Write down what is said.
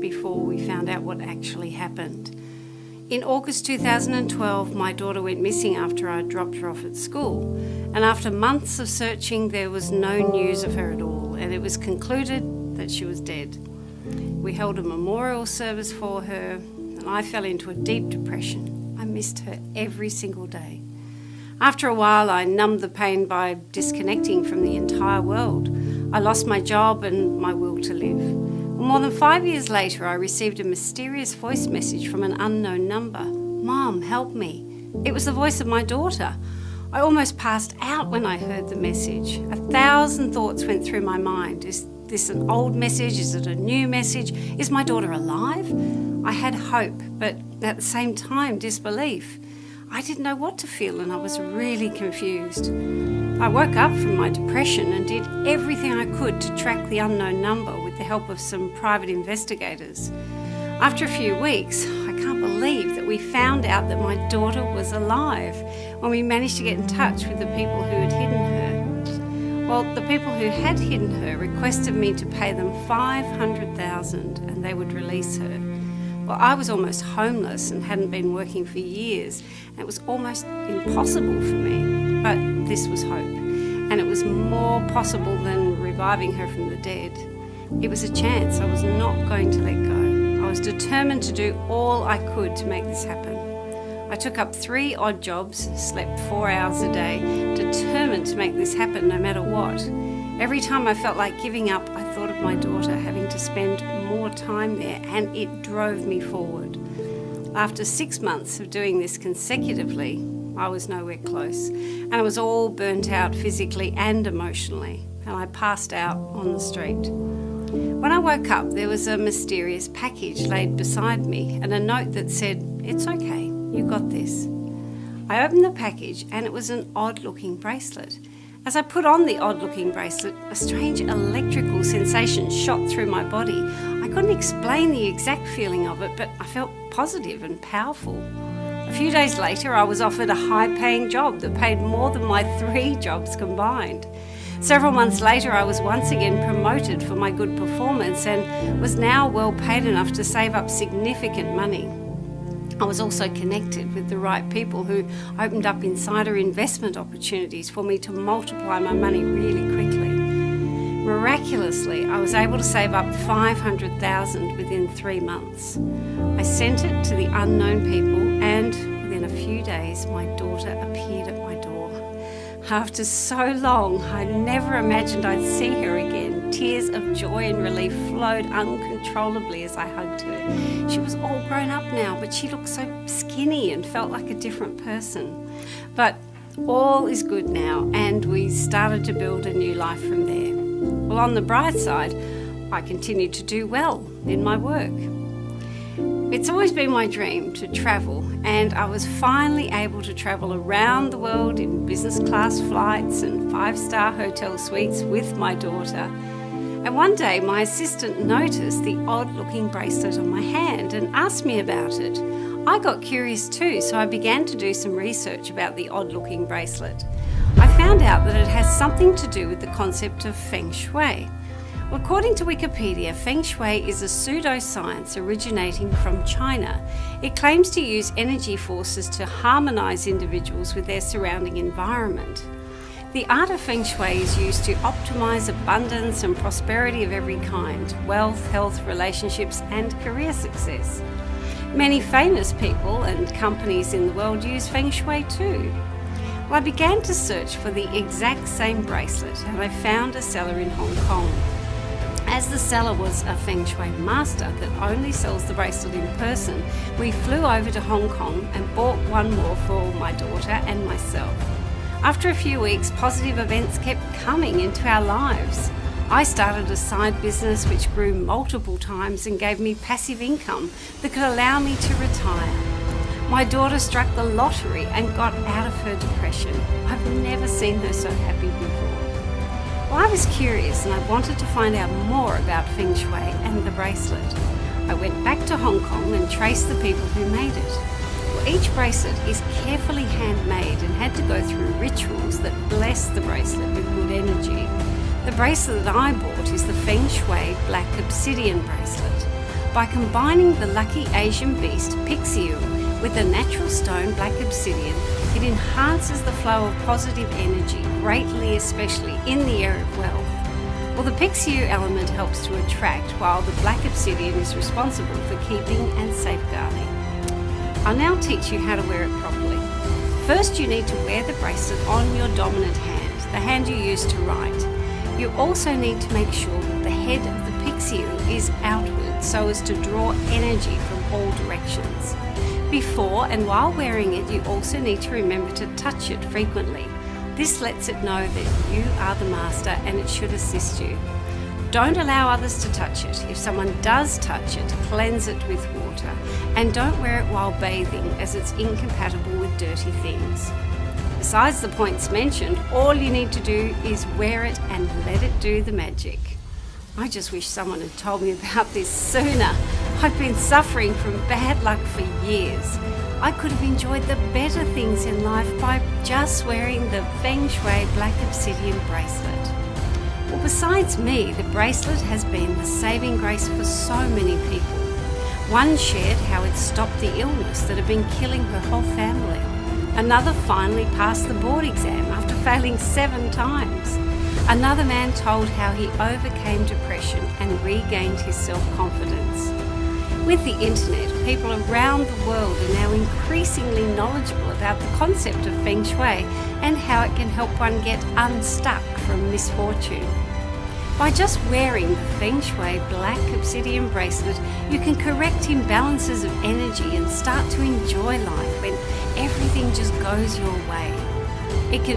before we found out what actually happened. In August 2012, my daughter went missing after I dropped her off at school, and after months of searching, there was no news of her at all, and it was concluded that she was dead. We held a memorial service for her, and I fell into a deep depression. I missed her every single day. After a while, I numbed the pain by disconnecting from the entire world. I lost my job and my will to live. More than 5 years later, I received a mysterious voice message from an unknown number. "Mom, help me." It was the voice of my daughter. I almost passed out when I heard the message. 1,000 thoughts went through my mind. Is this an old message? Is it a new message? Is my daughter alive? I had hope, but at the same time, disbelief. I didn't know what to feel, and I was really confused. I woke up from my depression and did everything I could to track the unknown number with the help of some private investigators. After a few weeks, I can't believe that we found out that my daughter was alive when we managed to get in touch with the people who had hidden her. Well, the people who had hidden her requested me to pay them $500,000 and they would release her. Well, I was almost homeless and hadn't been working for years, and it was almost impossible for me. But this was hope, and it was more possible than reviving her from the dead. It was a chance I was not going to let go. I was determined to do all I could to make this happen. I took up 3 odd jobs, slept 4 hours a day, determined to make this happen no matter what. Every time I felt like giving up, I thought of my daughter having to spend more time there, and it drove me forward. After 6 months of doing this consecutively, I was nowhere close, and I was all burnt out physically and emotionally, and I passed out on the street. When I woke up, there was a mysterious package laid beside me and a note that said, "It's okay, you got this." I opened the package, and it was an odd-looking bracelet. As I put on the odd-looking bracelet, a strange electrical sensation shot through my body. I couldn't explain the exact feeling of it, but I felt positive and powerful. A few days later, I was offered a high-paying job that paid more than my 3 jobs combined. Several months later, I was once again promoted for my good performance and was now well paid enough to save up significant money. I was also connected with the right people who opened up insider investment opportunities for me to multiply my money really quickly. Miraculously, I was able to save up $500,000 within 3 months. I sent it to the unknown people, and within a few days, my daughter appeared at my door. After so long, I never imagined I'd see her again. Tears of joy and relief flowed uncontrollably as I hugged her. She was all grown up now, but she looked so skinny and felt like a different person. But all is good now, and we started to build a new life from there. Well, on the bright side, I continued to do well in my work. It's always been my dream to travel, and I was finally able to travel around the world in business class flights and 5-star hotel suites with my daughter. And one day my assistant noticed the odd-looking bracelet on my hand and asked me about it. I got curious too, so I began to do some research about the odd-looking bracelet. I found out that it has something to do with the concept of feng shui. Well, according to Wikipedia, feng shui is a pseudoscience originating from China. It claims to use energy forces to harmonize individuals with their surrounding environment. The art of feng shui is used to optimize abundance and prosperity of every kind: wealth, health, relationships, and career success. Many famous people and companies in the world use feng shui too. Well, I began to search for the exact same bracelet, and I found a seller in Hong Kong. As the seller was a feng shui master that only sells the bracelet in person, we flew over to Hong Kong and bought one more for my daughter and myself. After a few weeks, positive events kept coming into our lives. I started a side business which grew multiple times and gave me passive income that could allow me to retire. My daughter struck the lottery and got out of her depression. I've never seen her so happy before. Well, I was curious and I wanted to find out more about feng shui and the bracelet. I went back to Hong Kong and traced the people who made it. Well, each bracelet is carefully handmade and had to go through rituals that bless the bracelet with good energy. The bracelet that I bought is the Feng Shui Black Obsidian bracelet. By combining the lucky Asian beast Pixiu with the natural stone black obsidian, it enhances the flow of positive energy greatly, especially in the area of wealth. Well, the Pixiu element helps to attract, while the black obsidian is responsible for keeping and safeguarding. I'll now teach you how to wear it properly. First, you need to wear the bracelet on your dominant hand, the hand you use to write. You also need to make sure that the head of the Pixiu is outward so as to draw energy from all directions. Before and while wearing it, you also need to remember to touch it frequently. This lets it know that you are the master and it should assist you. Don't allow others to touch it. If someone does touch it, cleanse it with water. And don't wear it while bathing, as it's incompatible with dirty things. Besides the points mentioned, all you need to do is wear it and let it do the magic. I just wish someone had told me about this sooner. I've been suffering from bad luck for years. I could have enjoyed the better things in life by just wearing the feng shui black obsidian bracelet. Well, besides me, the bracelet has been the saving grace for so many people. One shared how it stopped the illness that had been killing her whole family. Another finally passed the board exam after failing 7 times. Another man told how he overcame depression and regained his self-confidence. With the internet, people around the world are now increasingly knowledgeable about the concept of feng shui and how it can help one get unstuck from misfortune. By just wearing the feng shui black obsidian bracelet, you can correct imbalances of energy and start to enjoy life when everything just goes your way. It can